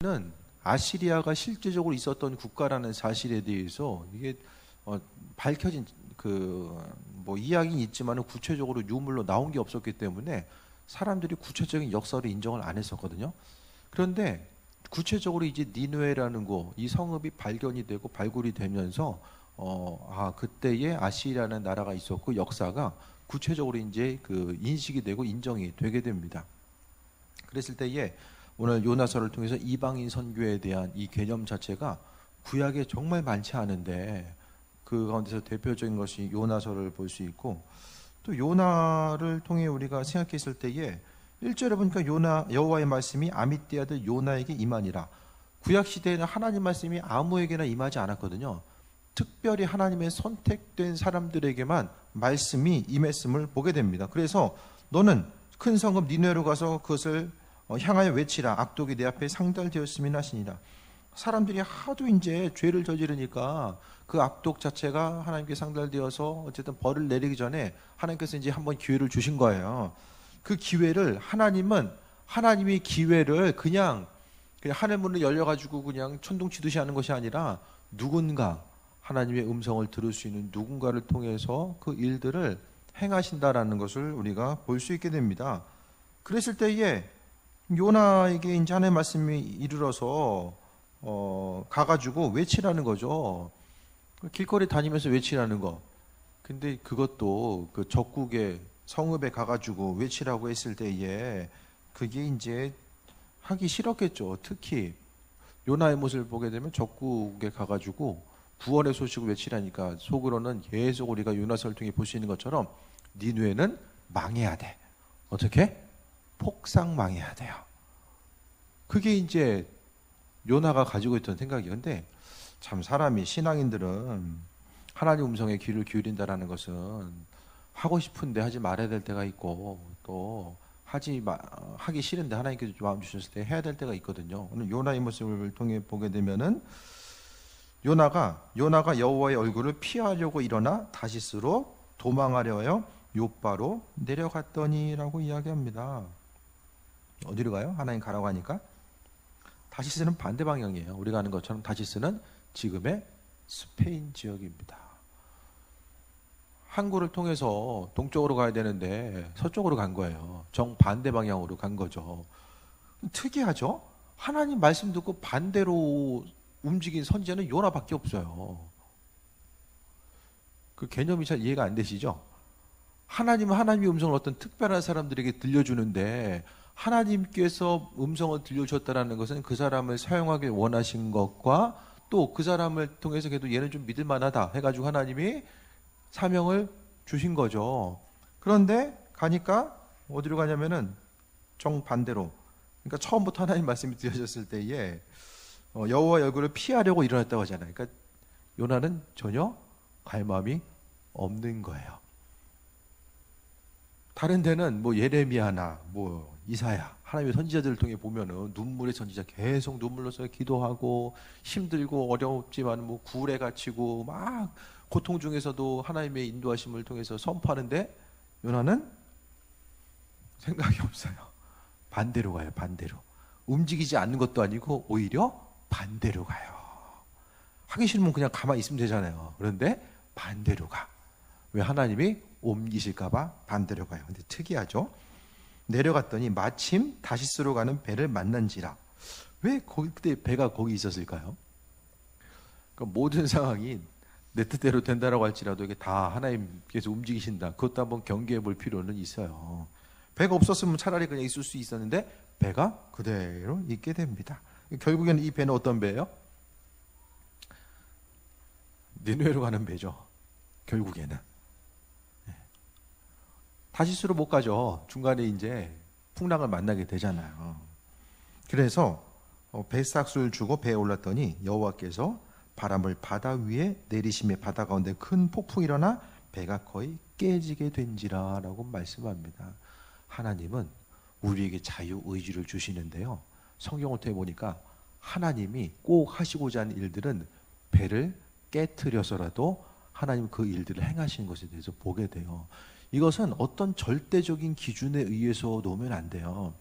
는 아시리아가 실제적으로 있었던 국가라는 사실에 대해서 이게 밝혀진 뭐 이야기는 있지만 구체적으로 유물로 나온 게 없었기 때문에 사람들이 구체적인 역사를 인정을 안 했었거든요. 그런데 구체적으로 이제 니누에라는 이 성읍이 발견이 되고 발굴이 되면서 그때에 아시리아라는 나라가 있었고 역사가 구체적으로 이제 인식이 되고 인정이 되게 됩니다. 그랬을 때에 오늘 요나서를 통해서 이방인 선교에 대한 이 개념 자체가 구약에 정말 많지 않은데 그 가운데서 대표적인 것이 요나서를 볼 수 있고, 또 요나를 통해 우리가 생각했을 때에 1절에 보니까 여호와의 말씀이 아미떼 아들 요나에게 임하니라. 구약 시대에는 하나님 말씀이 아무에게나 임하지 않았거든요. 특별히 하나님의 선택된 사람들에게만 말씀이 임했음을 보게 됩니다. 그래서 너는 큰 성읍 니느웨로 가서 그것을 향하여 외치라. 악독이 내 앞에 상달되었음이 하시니라. 사람들이 하도 이제 죄를 저지르니까 그 악독 자체가 하나님께 상달되어서 어쨌든 벌을 내리기 전에 하나님께서 이제 한번 기회를 주신 거예요. 그 기회를 하나님이 기회를 그냥 하늘 문을 열려가지고 그냥 천둥치듯이 하는 것이 아니라 누군가 하나님의 음성을 들을 수 있는 누군가를 통해서 그 일들을 행하신다라는 것을 우리가 볼 수 있게 됩니다. 그랬을 때에 요나에게 이제 하나님의 말씀이 이르러서 가가지고 외치라는 거죠. 길거리 다니면서 외치라는 거. 근데 그것도 그 적국의 성읍에 가가지고 외치라고 했을 때에 그게 이제 하기 싫었겠죠. 특히 요나의 모습을 보게 되면 적국에 가가지고 구원의 소식을 외치라니까 속으로는 계속 우리가 요나서를 통해 볼 수 있는 것처럼 니느웨는 망해야 돼. 어떻게? 폭삭망해야 돼요. 그게 이제 요나가 가지고 있던 생각이에요. 근데 참 사람이, 신앙인들은 하나님 음성에 귀를 기울인다라는 것은 하고 싶은데 하지 말아야 될 때가 있고, 또 하기 싫은데 하나님께서 마음 주셨을 때 해야 될 때가 있거든요. 오늘 요나의 모습을 통해 보게 되면은 요나가 여호와의 얼굴을 피하려고 일어나 다시스로 도망하려하여 욥바로 내려갔더니라고 이야기합니다. 어디로 가요? 하나님 가라고 하니까. 다시스는 반대 방향이에요. 우리가 아는 것처럼 다시스는 지금의 스페인 지역입니다. 항구를 통해서 동쪽으로 가야 되는데 서쪽으로 간 거예요. 정반대 방향으로 간 거죠. 특이하죠? 하나님 말씀 듣고 반대로 움직인 선지자는 요나밖에 없어요. 그 개념이 잘 이해가 안 되시죠? 하나님은 하나님의 음성을 어떤 특별한 사람들에게 들려주는데, 하나님께서 음성을 들려줬다는 것은 그 사람을 사용하길 원하신 것과 또 그 사람을 통해서 그래도 얘는 좀 믿을 만하다 해가지고 하나님이 사명을 주신 거죠. 그런데 가니까 어디로 가냐면은 정반대로, 그러니까 처음부터 하나님 말씀이 들려졌을 때에 여호와의 얼굴을 피하려고 일어났다고 하잖아요. 그러니까 요나는 전혀 갈 마음이 없는 거예요. 다른 데는 뭐 예레미야나 뭐 이사야, 하나님의 선지자들을 통해 보면은 눈물의 선지자 계속 눈물로서 기도하고 힘들고 어렵지만 뭐 굴에 갇히고 막 고통 중에서도 하나님의 인도하심을 통해서 선포하는데, 요나는 생각이 없어요. 반대로 가요. 반대로. 움직이지 않는 것도 아니고 오히려 반대로 가요. 하기 싫으면 그냥 가만히 있으면 되잖아요. 그런데 반대로 가. 왜? 하나님이 옮기실까봐 반대로 가요. 근데 특이하죠? 내려갔더니 마침 다시스로 가는 배를 만난지라. 왜 그때 배가 거기 있었을까요? 그러니까 모든 상황이 내 뜻대로 된다라고 할지라도 이게 다 하나님께서 움직이신다. 그것도 한번 경계해 볼 필요는 있어요. 배가 없었으면 차라리 그냥 있을 수 있었는데 배가 그대로 있게 됩니다. 결국에는 이 배는 어떤 배예요? 니느웨로 가는 배죠. 결국에는. 다시스로 못 가죠. 중간에 이제 풍랑을 만나게 되잖아요. 그래서 배삭수를 주고 배에 올랐더니 여호와께서 바람을 바다 위에 내리심에 바다 가운데 큰 폭풍이 일어나 배가 거의 깨지게 된지라라고 말씀합니다. 하나님은 우리에게 자유의지를 주시는데요, 성경을 통해 보니까 하나님이 꼭 하시고자 하는 일들은 배를 깨트려서라도 하나님 그 일들을 행하시는 것에 대해서 보게 돼요. 이것은 어떤 절대적인 기준에 의해서 놓으면 안 돼요.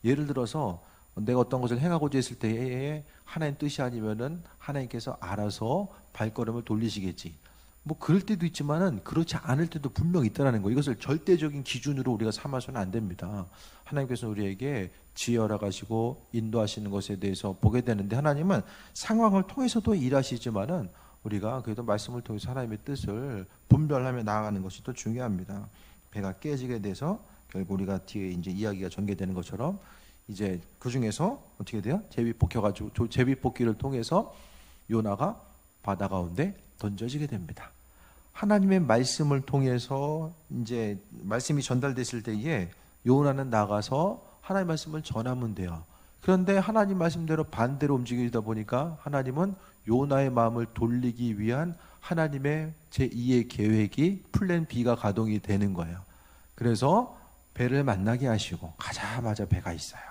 예를 들어서 내가 어떤 것을 행하고자 했을 때에 하나님 뜻이 아니면은 하나님께서 알아서 발걸음을 돌리시겠지. 뭐 그럴 때도 있지만은 그렇지 않을 때도 분명 있다라는 거. 이것을 절대적인 기준으로 우리가 삼아서는 안 됩니다. 하나님께서 우리에게 지혜 허락하시고 인도하시는 것에 대해서 보게 되는데, 하나님은 상황을 통해서도 일하시지만은 우리가 그래도 말씀을 통해서 하나님의 뜻을 분별하며 나아가는 것이 더 중요합니다. 배가 깨지게 돼서 결국 우리가 뒤에 이제 이야기가 전개되는 것처럼 이제 그 중에서 어떻게 돼요? 제비뽑혀가지고 제비뽑기를 통해서 요나가 바다 가운데 던져지게 됩니다. 하나님의 말씀을 통해서 이제 말씀이 전달됐을 때에 요나는 나가서 하나님의 말씀을 전하면 돼요. 그런데 하나님 말씀대로 반대로 움직이다 보니까 하나님은 요나의 마음을 돌리기 위한 하나님의 제2의 계획이 플랜 B가 가동이 되는 거예요. 그래서 배를 만나게 하시고 가자마자 배가 있어요.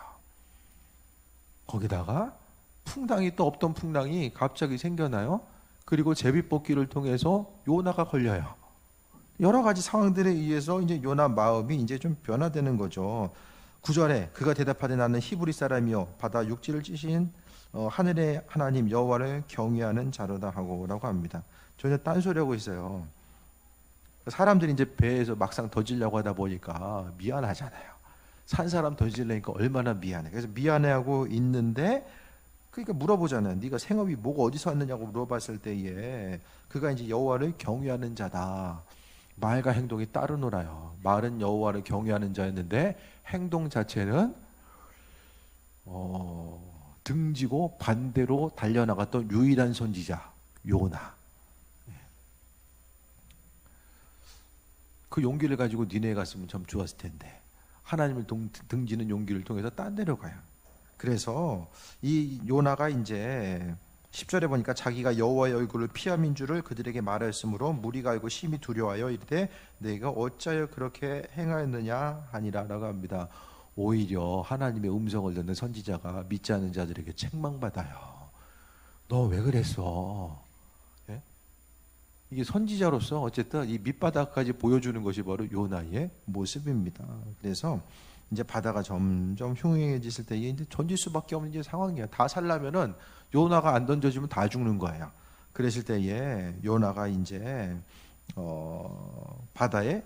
거기다가 풍랑이, 또 없던 풍랑이 갑자기 생겨나요. 그리고 제비뽑기를 통해서 요나가 걸려요. 여러 가지 상황들에 의해서 이제 요나 마음이 이제 좀 변화되는 거죠. 9절에 그가 대답하되 나는 히브리 사람이요 바다 육지를 찌신 하늘의 하나님 여호와를 경외하는 자로다 하고라고 합니다. 전혀 딴소리하고 있어요. 사람들이 이제 배에서 막상 던지려고 하다 보니까 미안하잖아요. 산 사람 던지려니까 얼마나 미안해. 그래서 미안해하고 있는데, 그러니까 물어보잖아요. 네가 생업이 뭐가 어디서 왔느냐고 물어봤을 때에 그가 이제 여호와를 경외하는 자다. 말과 행동이 따르노라요. 말은 여호와를 경외하는 자였는데 행동 자체는 등지고 반대로 달려나갔던 유일한 선지자 요나. 그 용기를 가지고 니네에 갔으면 참 좋았을 텐데 하나님을 등지는 용기를 통해서 딴 데로 가요. 그래서 이 요나가 이제 10절에 보니까 자기가 여호와의 얼굴을 피함인 줄을 그들에게 말하였으므로 무리가 알고 심히 두려워하여 이르되 내가 어찌하여 그렇게 행하였느냐 하니라라고 합니다. 오히려 하나님의 음성을 듣는 선지자가 믿지 않는 자들에게 책망받아요. 너 왜 그랬어? 예? 이게 선지자로서 어쨌든 이 밑바닥까지 보여주는 것이 바로 요나의 모습입니다. 그래서 이제 바다가 점점 흉흉해졌을 때에 이제 던질 수밖에 없는 이제 상황이야. 다 살려면은 요나가 안 던져주면 다 죽는 거예요. 그랬을 때에 요나가 이제 바다에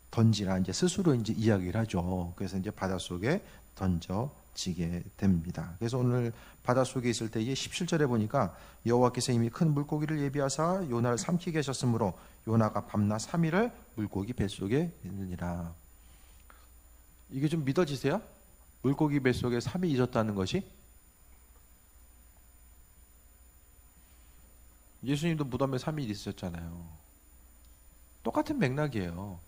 던지라 이제 스스로 이제 이야기를 하죠. 그래서 이제 바다 속에 던져지게 됩니다. 그래서 오늘 바다 속에 있을 때에 17절에 보니까 여호와께서 이미 큰 물고기를 예비하사 요나를 삼키게 하셨으므로 요나가 밤낮 3일을 물고기 뱃속에 있느니라. 이게 좀 믿어지세요? 물고기 뱃속에 3일 있었다는 것이? 예수님도 무덤에 3일 있으셨잖아요. 똑같은 맥락이에요.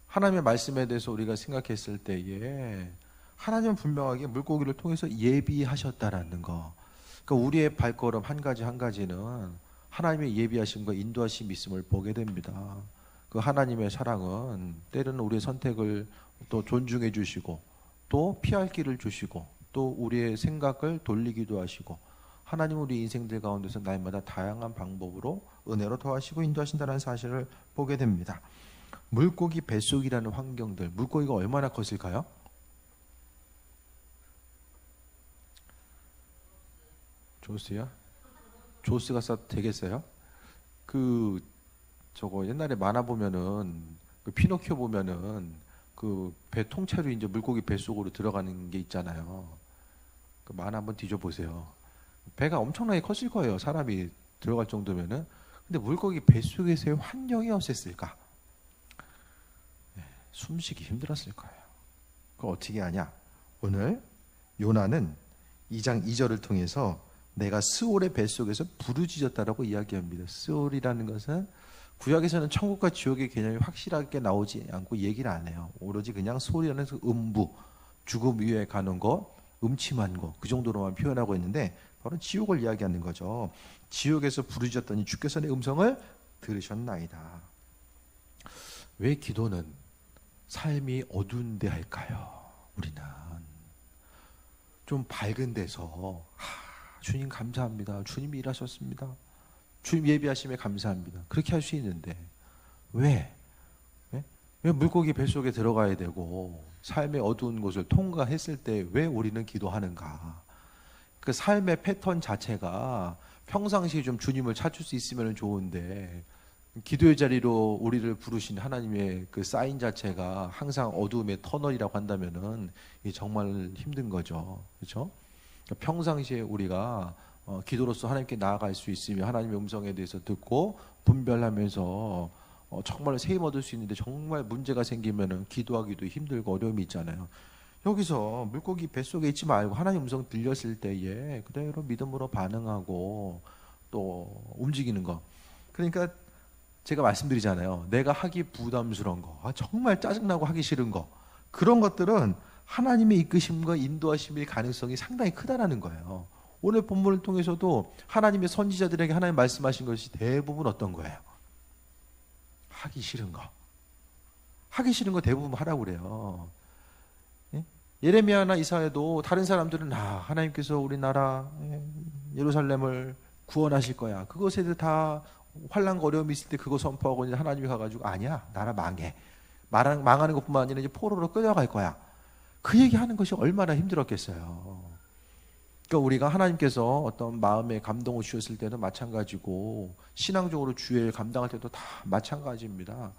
하나님의 말씀에 대해서 우리가 생각했을 때에 하나님은 분명하게 물고기를 통해서 예비하셨다라는 거. 그러니까 우리의 발걸음 한 가지 한 가지는 하나님의 예비하심과 인도하심이 있음을 보게 됩니다. 그 하나님의 사랑은 때로는 우리의 선택을 또 존중해 주시고 또 피할 길을 주시고 또 우리의 생각을 돌리기도 하시고 하나님 우리 인생들 가운데서 날마다 다양한 방법으로 은혜로 도와주시고 인도하신다는 사실을 보게 됩니다. 물고기 뱃속이라는 환경들, 물고기가 얼마나 컸을까요? 조스야? 조스가 되겠어요? 저거 옛날에 만화 보면은 그 피노키오 보면은 그 배 통째로 이제 물고기 뱃속으로 들어가는 게 있잖아요. 그 만화 한번 뒤져보세요. 배가 엄청나게 컸을 거예요. 사람이 들어갈 정도면은. 근데 물고기 뱃속에서의 환경이 어땠을까? 숨쉬기 힘들었을 거예요. 그걸 어떻게 하냐? 오늘 요나는 2장 2절을 통해서 내가 스올의 뱃속에서 부르짖었다라고 이야기합니다. 스올이라는 것은 구약에서는 천국과 지옥의 개념이 확실하게 나오지 않고 얘기를 안 해요. 오로지 그냥 스올이라는 음부, 죽음 위에 가는 것, 음침한 것, 그 정도로만 표현하고 있는데 바로 지옥을 이야기하는 거죠. 지옥에서 부르짖었더니 주께서 내 음성을 들으셨나이다. 왜 기도는 삶이 어두운 데 할까요? 우리는 좀 밝은 데서 주님 감사합니다. 주님이 일하셨습니다. 주님 예비하심에 감사합니다. 그렇게 할 수 있는데 왜? 네? 왜 물고기 뱃속에 들어가야 되고 삶의 어두운 곳을 통과했을 때 왜 우리는 기도하는가? 그 삶의 패턴 자체가 평상시에 좀 주님을 찾을 수 있으면 좋은데 기도의 자리로 우리를 부르신 하나님의 그 사인 자체가 항상 어두움의 터널이라고 한다면은 이 정말 힘든 거죠. 그렇죠? 평상시에 우리가 기도로서 하나님께 나아갈 수 있으며 하나님의 음성에 대해서 듣고 분별하면서 정말 세임 얻을 수 있는데 정말 문제가 생기면은 기도하기도 힘들고 어려움이 있잖아요. 여기서 물고기 뱃속에 있지 말고 하나님 음성 들렸을 때에 그대로 믿음으로 반응하고 또 움직이는 거. 그러니까 제가 말씀드리잖아요. 내가 하기 부담스러운 거, 정말 짜증나고 하기 싫은 거, 그런 것들은 하나님의 이끄심과 인도하심의 가능성이 상당히 크다라는 거예요. 오늘 본문을 통해서도 하나님의 선지자들에게 하나님 말씀하신 것이 대부분 어떤 거예요? 하기 싫은 거. 하기 싫은 거 대부분 하라고 그래요. 예레미야나 이사야도 다른 사람들은 하나님께서 우리나라 예루살렘을 구원하실 거야. 그것에 대해 다 환난과 어려움이 있을 때 그거 선포하고 이제 하나님이 가가지고 아니야, 나라 망해. 망하는 것뿐만 아니라 이제 포로로 끌려갈 거야. 그 얘기하는 것이 얼마나 힘들었겠어요. 그러니까 우리가 하나님께서 어떤 마음에 감동을 주셨을 때는 마찬가지고 신앙적으로 주의 감당할 때도 다 마찬가지입니다.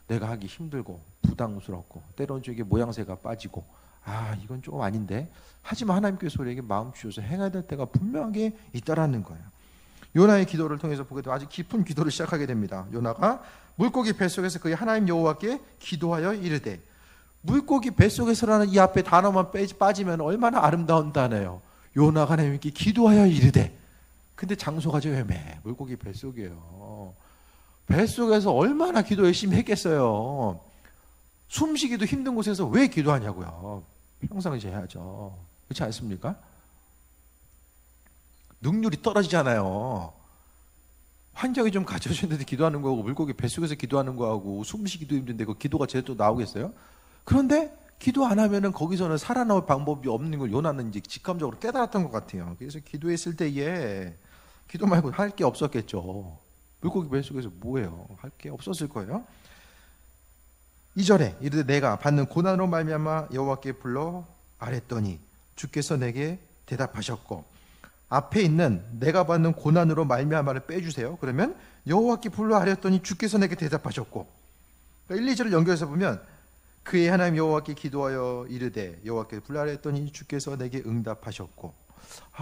내가 하기 힘들고 부담스럽고 때로는 이게 모양새가 빠지고 이건 조금 아닌데 하지만 하나님께서 우리에게 마음 주셔서 행해야 될 때가 분명하게 있다라는 거예요. 요나의 기도를 통해서 보게 되면 아주 깊은 기도를 시작하게 됩니다. 요나가 물고기 뱃속에서 그의 하나님 여호와께 기도하여 이르되, 물고기 뱃속에서라는 이 앞에 단어만 빠지면 얼마나 아름다운 단어예요. 요나가 하나님께 기도하여 이르되. 근데 장소가 좀 애매해. 물고기 뱃속이에요. 뱃속에서 얼마나 기도 열심히 했겠어요. 숨쉬기도 힘든 곳에서 왜 기도하냐고요. 평상시에 해야죠. 그렇지 않습니까? 능률이 떨어지잖아요. 환경이 좀 갖춰졌는데 기도하는 거하고 물고기 뱃속에서 기도하는 거하고 숨쉬기도 힘든데 그 기도가 제대로 나오겠어요? 그런데 기도 안 하면은 거기서는 살아나올 방법이 없는 걸 요나는 이제 직감적으로 깨달았던 것 같아요. 그래서 기도했을 때에 기도 말고 할 게 없었겠죠. 물고기 뱃속에서 뭐예요? 할 게 없었을 거예요. 2절에 이르되 내가 받는 고난으로 말미암아 여호와께 불러 아랬더니 주께서 내게 대답하셨고, 앞에 있는 내가 받는 고난으로 말미암아를 빼주세요. 그러면 여호와께 불러 아랬더니 주께서 내게 대답하셨고, 그러니까 1, 2절을 연결해서 보면 그의 하나님 여호와께 기도하여 이르되 여호와께 불러 아랬더니 주께서 내게 응답하셨고.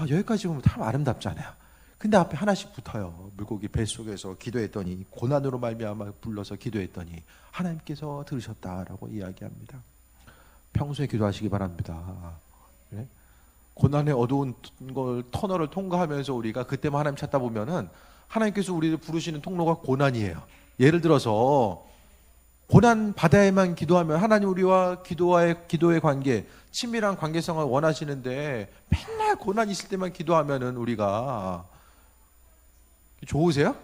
여기까지 보면 참 아름답잖아요. 근데 앞에 하나씩 붙어요. 물고기 뱃속에서 기도했더니 고난으로 말미암아 불러서 기도했더니 하나님께서 들으셨다라고 이야기합니다. 평소에 기도하시기 바랍니다. 네? 고난의 어두운 터널을 통과하면서 우리가 그때만 하나님 찾다 보면은 하나님께서 우리를 부르시는 통로가 고난이에요. 예를 들어서 고난 바다에만 기도하면 하나님 우리와 기도의 관계, 친밀한 관계성을 원하시는데 맨날 고난 있을 때만 기도하면은 우리가 좋으세요?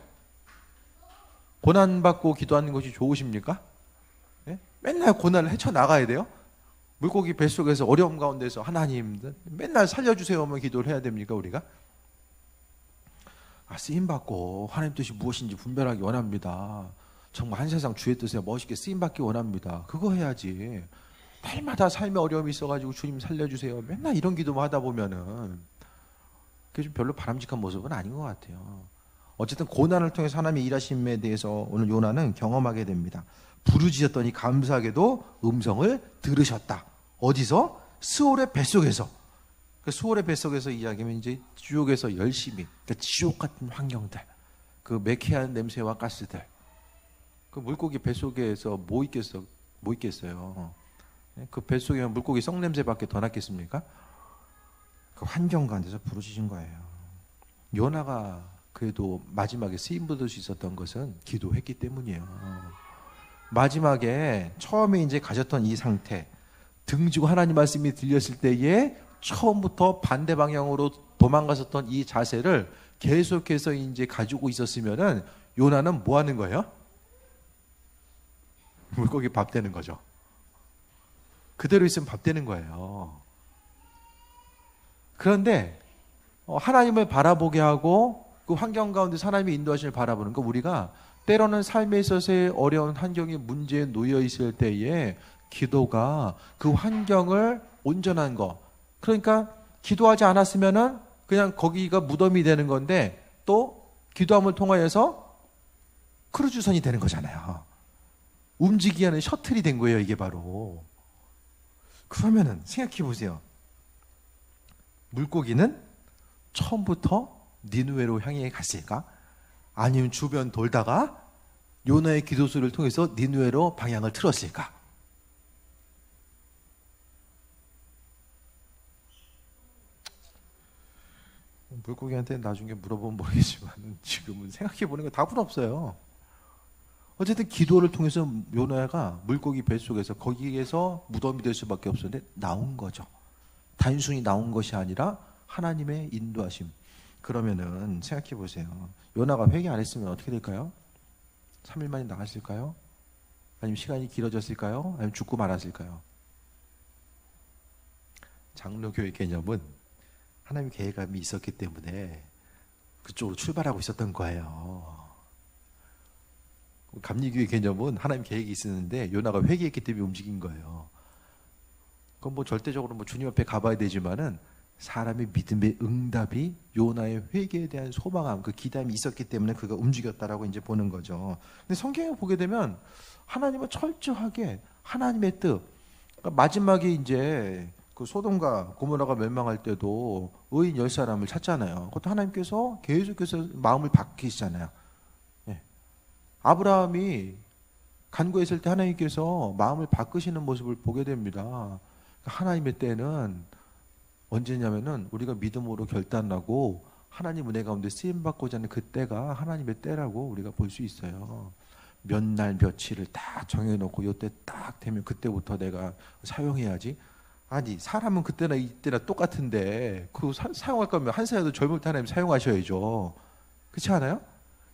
고난 받고 기도하는 것이 좋으십니까? 네? 맨날 고난을 헤쳐나가야 돼요? 물고기 뱃속에서 어려움 가운데서 하나님 맨날 살려주세요만 기도를 해야 됩니까 우리가? 쓰임받고 하나님 뜻이 무엇인지 분별하기 원합니다. 정말 한 세상 주의 뜻에 멋있게 쓰임받기 원합니다. 그거 해야지. 날마다 삶에 어려움이 있어가지고 주님 살려주세요 맨날 이런 기도만 하다 보면은 그게 좀 별로 바람직한 모습은 아닌 것 같아요. 어쨌든 고난을 통해서 하나님의 일하심에 대해서 오늘 요나는 경험하게 됩니다. 부르짖었더니 감사하게도 음성을 들으셨다. 어디서? 스올의 뱃속에서. 그 스올의 뱃속에서 이야기하면 이제 지옥에서 열심히, 그러니까 지옥 같은 환경들, 그 매캐한 냄새와 가스들, 그 물고기 뱃속에서 뭐 있겠어요? 그 뱃속에 물고기 썩 냄새밖에 더 났겠습니까? 그 환경 가운데서 부르짖은 거예요. 요나가 그래도 마지막에 쓰임 받을 수 있었던 것은 기도했기 때문이에요. 마지막에 처음에 이제 가졌던 이 상태, 등지고 하나님 말씀이 들렸을 때에 처음부터 반대 방향으로 도망갔었던 이 자세를 계속해서 이제 가지고 있었으면은 요나는 뭐 하는 거예요? 물고기 밥 되는 거죠. 그대로 있으면 밥 되는 거예요. 그런데 하나님을 바라보게 하고 그 환경 가운데 하나님의 인도하심을 바라보는 거, 우리가 때로는 삶에 있어서의 어려운 환경이 문제에 놓여 있을 때에 기도가 그 환경을 온전한 거. 그러니까 기도하지 않았으면은 그냥 거기가 무덤이 되는 건데 또 기도함을 통하여서 크루즈선이 되는 거잖아요. 움직이게 하는 셔틀이 된 거예요, 이게 바로. 그러면은 생각해 보세요. 물고기는 처음부터 니누웨로 향해 갔을까? 아니면 주변 돌다가 요나의 기도 소리를 통해서 니누웨로 방향을 틀었을까? 물고기한테 나중에 물어보면 모르겠지만 지금은 생각해보는 거 답은 없어요. 어쨌든 기도를 통해서 요나가 물고기 뱃속에서 거기에서 무덤이 될 수밖에 없었는데 나온 거죠. 단순히 나온 것이 아니라 하나님의 인도하심. 그러면은 생각해 보세요. 요나가 회개 안 했으면 어떻게 될까요? 3일 만에 나갔을까요? 아니면 시간이 길어졌을까요? 아니면 죽고 말았을까요? 장로교의 개념은 하나님의 계획감이 있었기 때문에 그쪽으로 출발하고 있었던 거예요. 감리교의 개념은 하나님 계획이 있었는데 요나가 회개했기 때문에 움직인 거예요. 그건 뭐 절대적으로 뭐 주님 앞에 가봐야 되지만은 사람의 믿음의 응답이 요나의 회개에 대한 소망함, 그 기대함이 있었기 때문에 그가 움직였다라고 이제 보는 거죠. 근데 성경에 보게 되면 하나님은 철저하게 하나님의 뜻, 그러니까 마지막에 이제 그 소돔과 고모라가 멸망할 때도 의인 10사람을 찾잖아요. 그것도 하나님께서 계속해서 마음을 바뀌시잖아요. 예. 아브라함이 간구했을 때 하나님께서 마음을 바꾸시는 모습을 보게 됩니다. 하나님의 때는 언제냐면은 우리가 믿음으로 결단하고 하나님 은혜 가운데 쓰임받고자 하는 그 때가 하나님의 때라고 우리가 볼 수 있어요. 몇 날 며칠을 딱 정해놓고 이때 딱 되면 그때부터 내가 사용해야지. 아니 사람은 그때나 이때나 똑같은데 그 사용할 거면 한 살이라도 젊을 때 하나님 사용하셔야죠. 그렇지 않아요?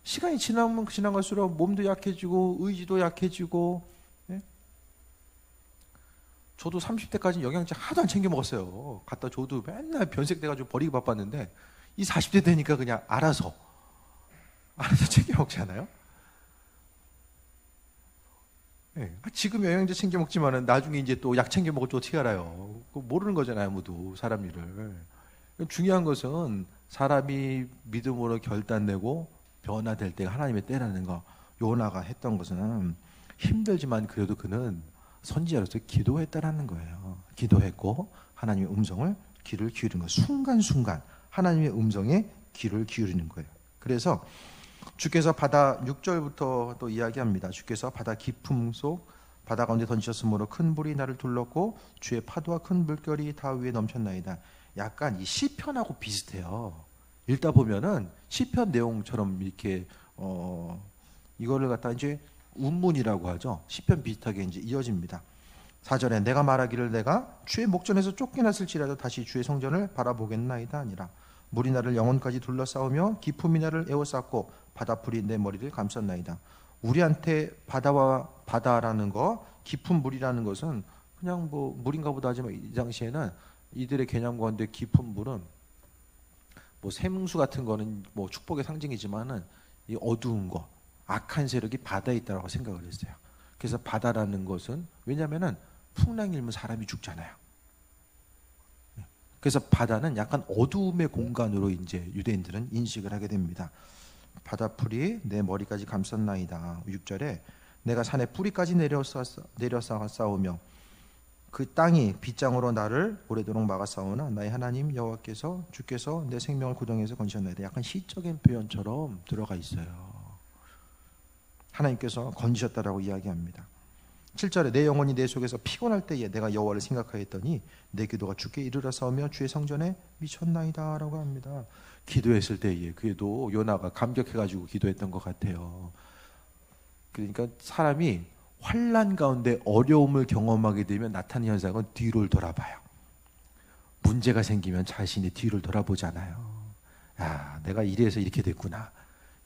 시간이 지나면 지나갈수록 몸도 약해지고 의지도 약해지고. 예? 저도 30대까지는 영양제 하도 안 챙겨 먹었어요. 갖다 줘도 맨날 변색돼가지고 버리기 바빴는데 이 40대 되니까 그냥 알아서 챙겨 먹지 않아요? 네. 지금 영양제 챙겨 먹지만은 나중에 이제 또 약 챙겨 먹을 줄 어떻게 알아요? 모르는 거잖아요, 아무도 사람 일을. 중요한 것은 사람이 믿음으로 결단내고 변화될 때가 하나님의 때라는 거. 요나가 했던 것은 힘들지만 그래도 그는 선지자로서 기도했다라는 거예요. 기도했고 하나님의 음성을 귀를 기울이는 거예요. 순간순간 하나님의 음성에 귀를 기울이는 거예요. 그래서 주께서 바다 6절부터 또 이야기합니다. 주께서 바다 깊음 속 바다 가운데 던지셨으므로 큰 불이 나를 둘렀고 주의 파도와 큰 물결이 다 위에 넘쳤나이다. 약간 이 시편하고 비슷해요. 읽다 보면은 시편 내용처럼 이렇게 이거를 갖다 이제 운문이라고 하죠. 시편 비슷하게 이제 이어집니다. 4절에 내가 말하기를 내가 주의 목전에서 쫓겨났을지라도 다시 주의 성전을 바라보겠나이다 아니라 물이 나를 영혼까지 둘러싸우며 깊음이 나를 에워쌌고 바다풀이 내 머리를 감쌌나이다. 우리한테 바다라는 거, 깊은 물이라는 것은 그냥 뭐 물인가 보다 하지만 이 당시에는 이들의 개념 가운데 깊은 물은 뭐 샘수 같은 거는 뭐 축복의 상징이지만은 이 어두운 거, 악한 세력이 바다에 있다고 생각을 했어요. 그래서 바다라는 것은 왜냐면은 풍랑이 일면 사람이 죽잖아요. 그래서 바다는 약간 어두움의 공간으로 이제 유대인들은 인식을 하게 됩니다. 바다풀이 내 머리까지 감쌌나이다. 6절에 내가 산의 뿌리까지 내려싸우며 그 땅이 빗장으로 나를 오래도록 막아싸우나 나의 하나님 여호와께서 주께서 내 생명을 구덩이에서 건지셨나이다. 약간 시적인 표현처럼 들어가 있어요. 하나님께서 건지셨다라고 이야기합니다. 7절에 내 영혼이 내 속에서 피곤할 때에 내가 여호와를 생각하였더니 내 기도가 주께 이르러서며 주의 성전에 미쳤나이다 라고 합니다. 기도했을 때에 그래도 요나가 감격해가지고 기도했던 것 같아요. 그러니까 사람이 환난 가운데 어려움을 경험하게 되면 나타나는 현상은 뒤를 돌아봐요. 문제가 생기면 자신이 뒤를 돌아보잖아요. 야, 내가 이래서 이렇게 됐구나.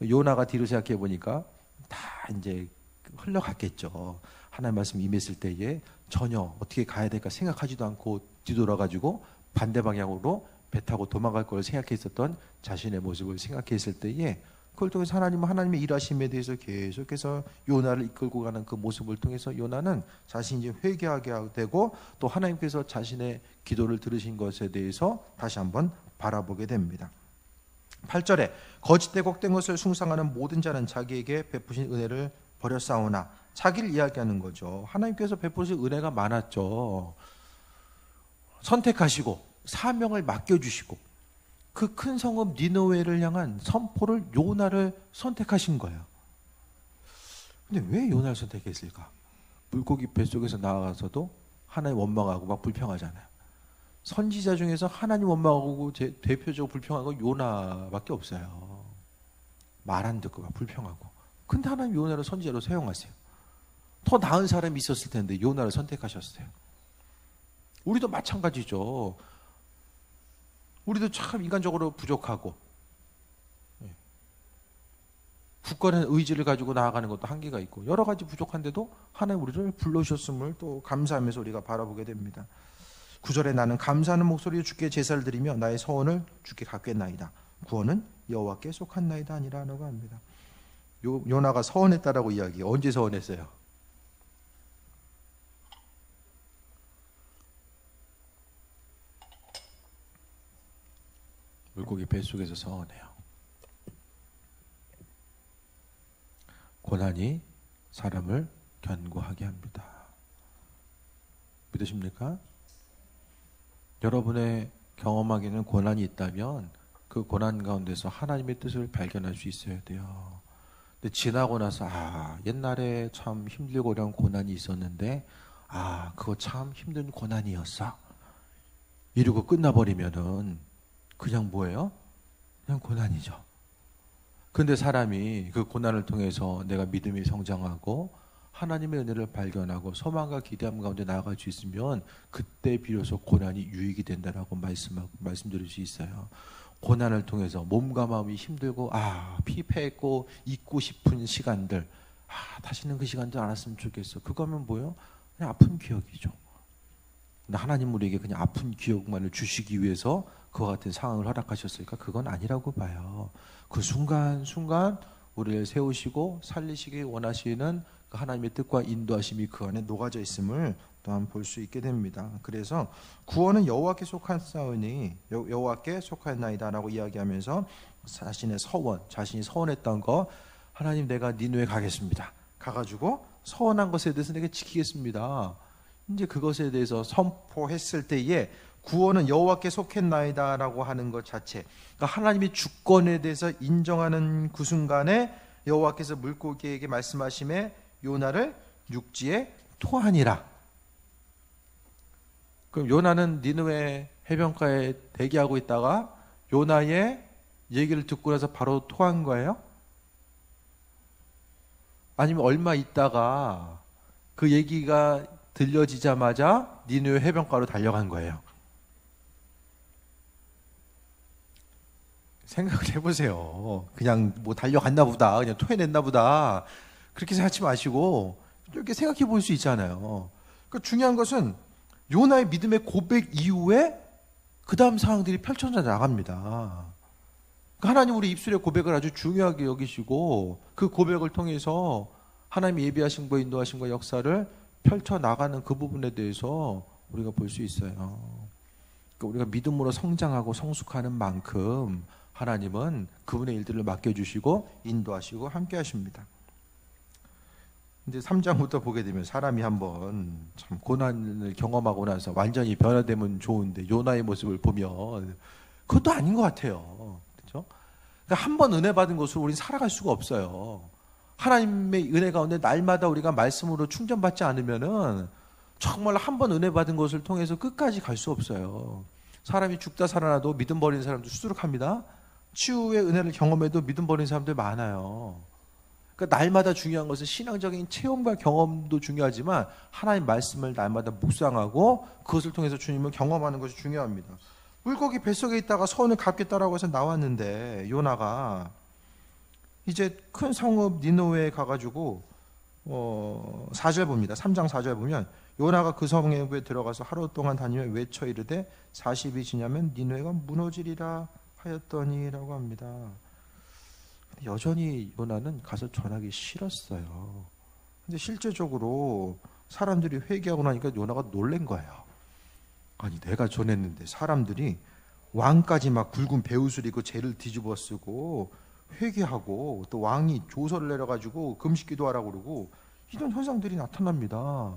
요나가 뒤로 생각해 보니까 다 이제 흘러갔겠죠. 하나님 말씀 임했을 때에 전혀 어떻게 가야 될까 생각하지도 않고 뒤돌아가지고 반대 방향으로 배 타고 도망갈 걸 생각했었던 자신의 모습을 생각했을 때에 그걸 통해서 하나님의 일하심에 대해서 계속해서 요나를 이끌고 가는 그 모습을 통해서 요나는 자신이 이제 회개하게 되고 또 하나님께서 자신의 기도를 들으신 것에 대해서 다시 한번 바라보게 됩니다. 8절에 거짓되고 헛된 것을 숭상하는 모든 자는 자기에게 베푸신 은혜를 버렸사오나, 자기를 이야기하는 거죠. 하나님께서 베푸신 은혜가 많았죠. 선택하시고 사명을 맡겨주시고 그 큰 성읍 니느웨를 향한 선포를 요나를 선택하신 거예요. 근데 왜 요나를 선택했을까? 물고기 뱃속에서 나와서도 하나님 원망하고 막 불평하잖아요. 선지자 중에서 하나님 원망하고 대표적으로 불평한 건 요나밖에 없어요. 말 안 듣고 막 불평하고. 근데 하나님 요나를 선지자로 사용하세요. 더 나은 사람이 있었을 텐데 요나를 선택하셨어요. 우리도 마찬가지죠. 우리도 참 인간적으로 부족하고 굳건한 의지를 가지고 나아가는 것도 한계가 있고 여러 가지 부족한데도 하나님 우리를 불러주셨음을 또 감사하면서 우리가 바라보게 됩니다. 9절에 나는 감사하는 목소리로 주께 제사를 드리며 나의 서원을 주께 갚겠나이다. 구원은 여호와께 속한나이다 아니라고 합니다. 요나가 서원했다라고 이야기. 언제 서원했어요? 물고기 뱃속에서 서원해요. 고난이 사람을 견고하게 합니다. 믿으십니까? 여러분의 경험하기에는 고난이 있다면 그 고난 가운데서 하나님의 뜻을 발견할 수 있어야 돼요. 근데 지나고 나서 옛날에 참 힘들고 어려운 고난이 있었는데 그거 참 힘든 고난이었어 이러고 끝나버리면은 그냥 뭐예요? 그냥 고난이죠. 근데 사람이 그 고난을 통해서 내가 믿음이 성장하고 하나님의 은혜를 발견하고 소망과 기대함 가운데 나아갈 수 있으면 그때 비로소 고난이 유익이 된다라고 말씀드릴 수 있어요. 고난을 통해서 몸과 마음이 힘들고 피폐했고 잊고 싶은 시간들, 다시는 그 시간들 안 왔으면 좋겠어. 그거면 뭐예요? 그냥 아픈 기억이죠. 근데 하나님 우리에게 그냥 아픈 기억만을 주시기 위해서 그와 같은 상황을 허락하셨을까? 그건 아니라고 봐요. 그 순간순간 우리를 세우시고 살리시기 원하시는 그 하나님의 뜻과 인도하심이 그 안에 녹아져 있음을 또한 볼 수 있게 됩니다. 그래서 구원은 여호와께 속하사오니 여호와께 속하였나이다라고 이야기하면서 자신의 서원, 자신이 서원했던 거, 하나님 내가 니느웨 가겠습니다. 가가지고 서원한 것에 대해서 내가 지키겠습니다. 이제 그것에 대해서 선포했을 때에 구원은 여호와께 속했나이다라고 하는 것 자체, 그러니까 하나님의 주권에 대해서 인정하는 그 순간에 여호와께서 물고기에게 말씀하심에 요나를 육지에 토하니라. 그럼 요나는 니느웨 해변가에 대기하고 있다가 요나의 얘기를 듣고 나서 바로 토한 거예요? 아니면 얼마 있다가 그 얘기가 들려지자마자 니느웨 해변가로 달려간 거예요? 생각을 해보세요. 그냥 뭐 달려갔나 보다, 그냥 토해냈나 보다, 그렇게 생각하지 마시고 이렇게 생각해 볼 수 있잖아요. 그러니까 중요한 것은 요나의 믿음의 고백 이후에 그 다음 상황들이 펼쳐져 나갑니다. 그러니까 하나님 우리 입술의 고백을 아주 중요하게 여기시고 그 고백을 통해서 하나님이 예비하신 거, 인도하신 거, 역사를 펼쳐나가는 그 부분에 대해서 우리가 볼 수 있어요. 그러니까 우리가 믿음으로 성장하고 성숙하는 만큼 하나님은 그분의 일들을 맡겨주시고 인도하시고 함께 하십니다. 이제 3장부터 보게 되면 사람이 한번 참 고난을 경험하고 나서 완전히 변화되면 좋은데 요나의 모습을 보면 그것도 아닌 것 같아요. 그렇죠? 그러니까 한 번 은혜 받은 것으로 우리는 살아갈 수가 없어요. 하나님의 은혜 가운데 날마다 우리가 말씀으로 충전받지 않으면은 정말 한 번 은혜 받은 것을 통해서 끝까지 갈 수 없어요. 사람이 죽다 살아나도 믿음 버리는 사람도 수두룩합니다. 치유의 은혜를 경험해도 믿음 버리는 사람들 많아요. 그러니까 날마다 중요한 것은 신앙적인 체험과 경험도 중요하지만 하나님 말씀을 날마다 묵상하고 그것을 통해서 주님을 경험하는 것이 중요합니다. 물고기 뱃속에 있다가 서원을 갚겠다라고 해서 나왔는데 요나가 이제 큰 성읍 니느웨에 가가지고 4절 봅니다. 3장 4절 보면 요나가 그 성에 들어가서 하루 동안 다니며 외쳐 이르되 40이 지나면 니느웨가 무너지리라 하였더니라고 합니다. 여전히 요나는 가서 전하기 싫었어요. 근데 실제적으로 사람들이 회개하고 나니까 요나가 놀란 거예요. 아니 내가 전했는데 사람들이 왕까지 막 굵은 베옷을 입고 죄를 뒤집어 쓰고 회개하고 또 왕이 조서를 내려가지고 금식 기도하라고 그러고 이런 현상들이 나타납니다.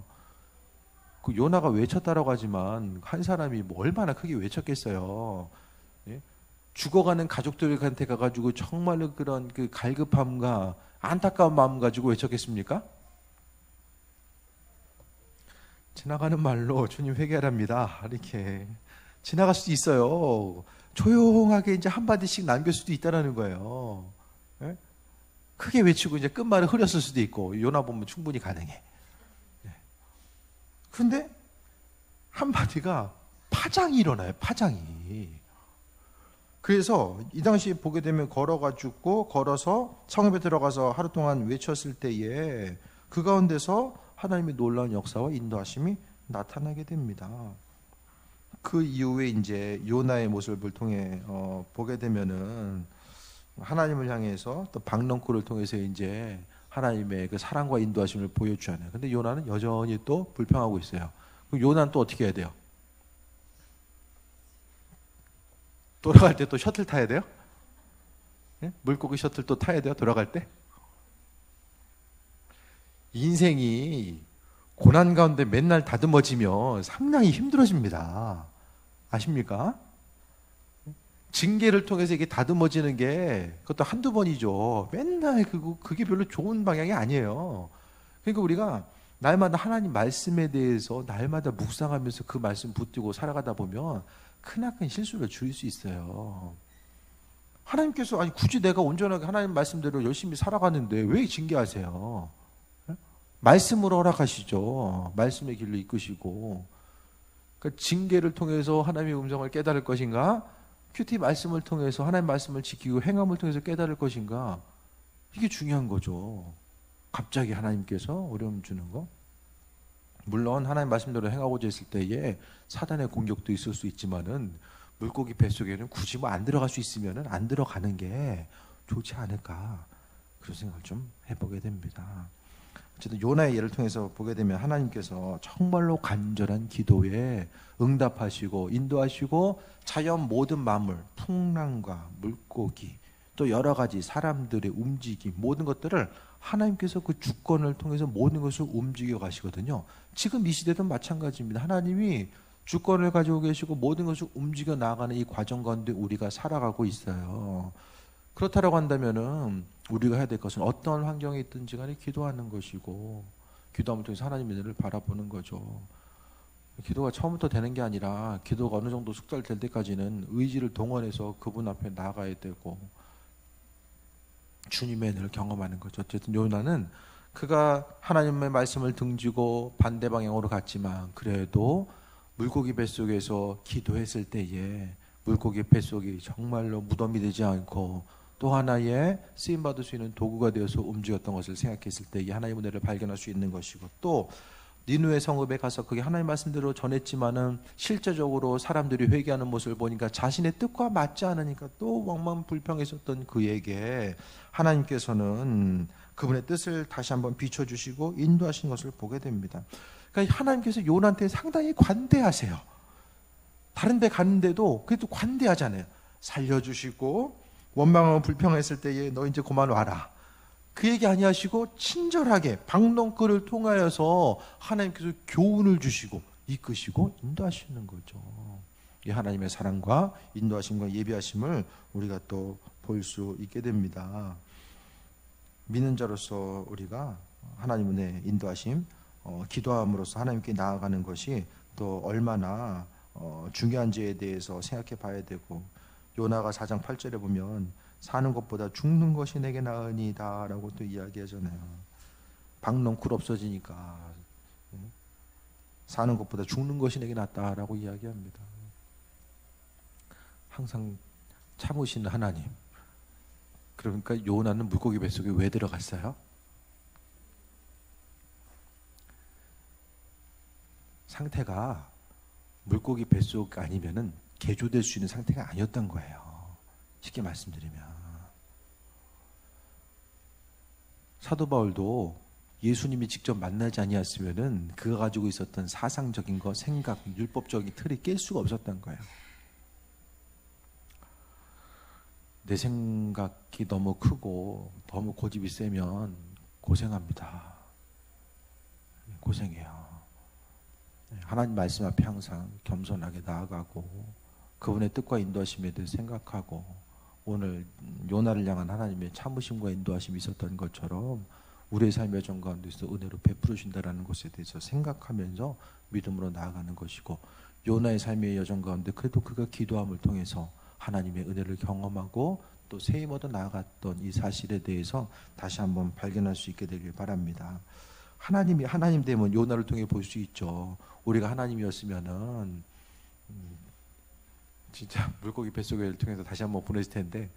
그 요나가 외쳤다라고 하지만 한 사람이 뭐 얼마나 크게 외쳤겠어요. 예? 죽어가는 가족들한테 가가지고 정말로 그런 그 갈급함과 안타까운 마음 가지고 외쳤겠습니까? 지나가는 말로 주님 회개하랍니다. 이렇게 지나갈 수도 있어요. 조용하게 이제 한마디씩 남길 수도 있다라는 거예요. 예? 크게 외치고 이제 끝말을 흐렸을 수도 있고 요나 보면 충분히 가능해. 근데 한마디가 파장이 일어나요. 파장이. 그래서 이 당시에 보게 되면 걸어서 성읍에 들어가서 하루 동안 외쳤을 때에 그 가운데서 하나님의 놀라운 역사와 인도하심이 나타나게 됩니다. 그 이후에 이제 요나의 모습을 통해 보게 되면은 하나님을 향해서 또 박넝쿨을 통해서 이제 하나님의 그 사랑과 인도하심을 보여주잖아요. 근데 요나는 여전히 또 불평하고 있어요. 그럼 요나는 또 어떻게 해야 돼요? 돌아갈 때 또 셔틀 타야 돼요? 예? 물고기 셔틀 또 타야 돼요? 돌아갈 때? 인생이 고난 가운데 맨날 다듬어지면 상당히 힘들어집니다. 아십니까? 징계를 통해서 이게 다듬어지는 게 그것도 한두 번이죠. 맨날 그게 별로 좋은 방향이 아니에요. 그러니까 우리가 날마다 하나님 말씀에 대해서 날마다 묵상하면서 그 말씀 붙들고 살아가다 보면 크나큰 실수를 줄일 수 있어요. 하나님께서 아니 굳이 내가 온전하게 하나님 말씀대로 열심히 살아가는데 왜 징계하세요? 말씀으로 허락하시죠. 말씀의 길로 이끄시고. 그러니까 징계를 통해서 하나님의 음성을 깨달을 것인가? 큐티 말씀을 통해서 하나님 말씀을 지키고 행함을 통해서 깨달을 것인가? 이게 중요한 거죠. 갑자기 하나님께서 어려움 주는 거. 물론 하나님 말씀대로 행하고자 했을 때에 사단의 공격도 있을 수 있지만은 물고기 뱃속에는 굳이 뭐 안 들어갈 수 있으면은 안 들어가는 게 좋지 않을까 그런 생각을 좀 해보게 됩니다. 어쨌든 요나의 예를 통해서 보게 되면 하나님께서 정말로 간절한 기도에 응답하시고 인도하시고 자연 모든 만물, 풍랑과 물고기 또 여러 가지 사람들의 움직임 모든 것들을 하나님께서 그 주권을 통해서 모든 것을 움직여 가시거든요. 지금 이 시대도 마찬가지입니다. 하나님이 주권을 가지고 계시고 모든 것을 움직여 나가는 이 과정 가운데 우리가 살아가고 있어요. 그렇다라고 한다면은 우리가 해야 될 것은 어떤 환경에 있든지 간에 기도하는 것이고 기도함을 통해서 하나님의 은혜를 바라보는 거죠. 기도가 처음부터 되는 게 아니라 기도가 어느 정도 숙달될 때까지는 의지를 동원해서 그분 앞에 나아가야 되고 주님의 은혜를 경험하는 거죠. 어쨌든 요나는 그가 하나님의 말씀을 등지고 반대 방향으로 갔지만 그래도 물고기 뱃속에서 기도했을 때에 물고기 뱃속이 정말로 무덤이 되지 않고 또 하나의 쓰임받을 수 있는 도구가 되어서 움직였던 것을 생각했을 때 이 하나님의 은혜를 발견할 수 있는 것이고 또 니느웨 성읍에 가서 그게 하나님 말씀대로 전했지만은 실제적으로 사람들이 회개하는 모습을 보니까 자신의 뜻과 맞지 않으니까 또 왕만불평했었던 그에게 하나님께서는 그분의 뜻을 다시 한번 비춰주시고 인도하신 것을 보게 됩니다. 그러니까 하나님께서 요나한테 상당히 관대하세요. 다른 데 갔는데도 그래도 관대하잖아요. 살려주시고 원망하고 불평했을 때에 너 이제 그만 와라. 그 얘기 아니하시고 친절하게 박넝쿨을 통하여서 하나님께서 교훈을 주시고 이끄시고 인도하시는 거죠. 이 하나님의 사랑과 인도하심과 예비하심을 우리가 또 볼 수 있게 됩니다. 믿는 자로서 우리가 하나님의 인도하심, 기도함으로써 하나님께 나아가는 것이 또 얼마나 중요한지에 대해서 생각해 봐야 되고 요나가 4장 8절에 보면 사는 것보다 죽는 것이 내게 나으니이다 라고 또 이야기하잖아요. 박넝쿨 없어지니까 사는 것보다 죽는 것이 내게 낫다라고 이야기합니다. 항상 참으시는 하나님. 그러니까 요나는 물고기 뱃속에 왜 들어갔어요? 상태가 물고기 뱃속 아니면은 개조될 수 있는 상태가 아니었던 거예요. 쉽게 말씀드리면 사도 바울도 예수님이 직접 만나지 아니었으면은 그가 가지고 있었던 사상적인 거, 생각, 율법적인 틀이 깰 수가 없었던 거예요. 내 생각이 너무 크고 너무 고집이 세면 고생합니다. 고생해요. 하나님 말씀 앞에 항상 겸손하게 나아가고 그분의 뜻과 인도하심에 대해 생각하고, 오늘 요나를 향한 하나님의 참으심과 인도하심이 있었던 것처럼 우리의 삶의 여정 가운데서 은혜로 베풀어 주신다라는 것에 대해서 생각하면서 믿음으로 나아가는 것이고, 요나의 삶의 여정 가운데 그래도 그가 기도함을 통해서 하나님의 은혜를 경험하고 또 세임 얻어 나아갔던 이 사실에 대해서 다시 한번 발견할 수 있게 되길 바랍니다. 하나님 되면 요나를 통해 볼 수 있죠. 우리가 하나님이었으면은 진짜 물고기 뱃속을 통해서 다시 한번 보냈을 텐데,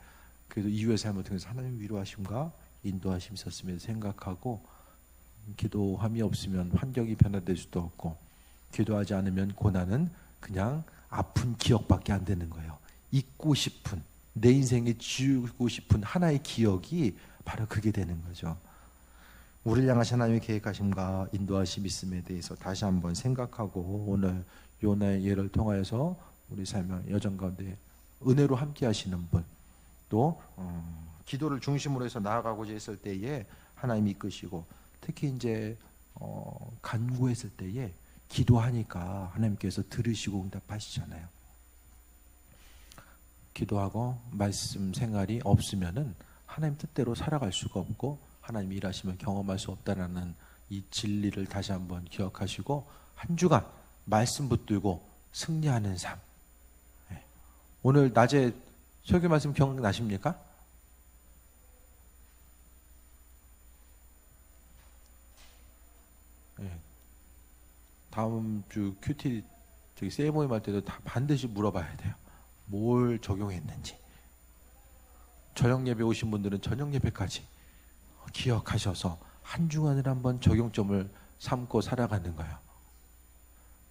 그래도 이후의 삶을 통해서 하나님 위로하심과 인도하심이 있었으면 생각하고, 기도함이 없으면 환경이 변화될 수도 없고, 기도하지 않으면 고난은 그냥 아픈 기억밖에 안 되는 거예요. 잊고 싶은, 내 인생에 지우고 싶은 하나의 기억이 바로 그게 되는 거죠. 우리를 향하신 하나님의 계획하심과 인도하심이 있음에 대해서 다시 한번 생각하고, 오늘 요나의 예를 통하여서 우리 삶의 여정 가운데 은혜로 함께 하시는 분, 또 기도를 중심으로 해서 나아가고자 했을 때에 하나님이 이끄시고, 특히 이제 간구했을 때에 기도하니까 하나님께서 들으시고 응답하시잖아요. 기도하고 말씀 생활이 없으면은 하나님 뜻대로 살아갈 수가 없고 하나님이 일하시면 경험할 수 없다라는 이 진리를 다시 한번 기억하시고, 한 주간 말씀 붙들고 승리하는 삶. 오늘 낮에 설교 말씀 기억나십니까? 다음 주 큐티 세이 모임 할 때도 다 반드시 물어봐야 돼요. 뭘 적용했는지. 저녁 예배 오신 분들은 저녁 예배까지 기억하셔서 한 주간을 한번 적용점을 삼고 살아가는 거예요.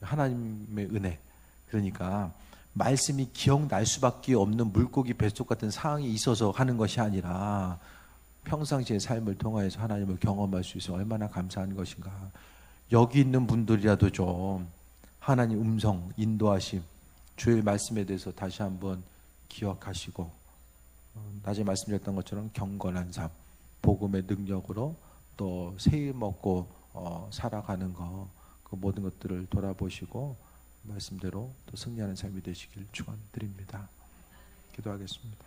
하나님의 은혜. 그러니까 말씀이 기억날 수밖에 없는 물고기 뱃속 같은 상황이 있어서 하는 것이 아니라 평상시의 삶을 통해서 하나님을 경험할 수 있어 얼마나 감사한 것인가. 여기 있는 분들이라도 좀 하나님 음성, 인도하심, 주의 말씀에 대해서 다시 한번 기억하시고, 낮에 말씀드렸던 것처럼 경건한 삶, 복음의 능력으로 또 세일 먹고 살아가는 거, 그 모든 것들을 돌아보시고 말씀대로 또 승리하는 삶이 되시길 축원드립니다. 기도하겠습니다.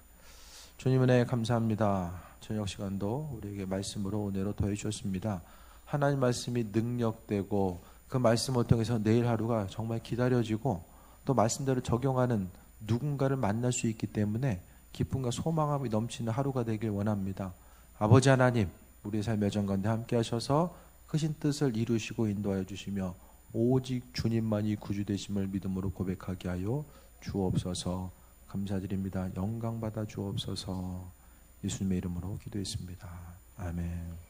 주님 은혜 감사합니다. 저녁 시간도 우리에게 말씀으로 은혜로 더해 주셨습니다. 하나님 말씀이 능력되고 그 말씀을 통해서 내일 하루가 정말 기다려지고 또 말씀대로 적용하는 누군가를 만날 수 있기 때문에 기쁨과 소망함이 넘치는 하루가 되길 원합니다. 아버지 하나님, 우리의 삶의 여정 가운데 함께 하셔서 크신 뜻을 이루시고 인도하여 주시며 오직 주님만이 구주 되심을 믿음으로 고백하게 하여 주옵소서. 감사드립니다. 영광 받아 주옵소서. 예수님의 이름으로 기도했습니다. 아멘.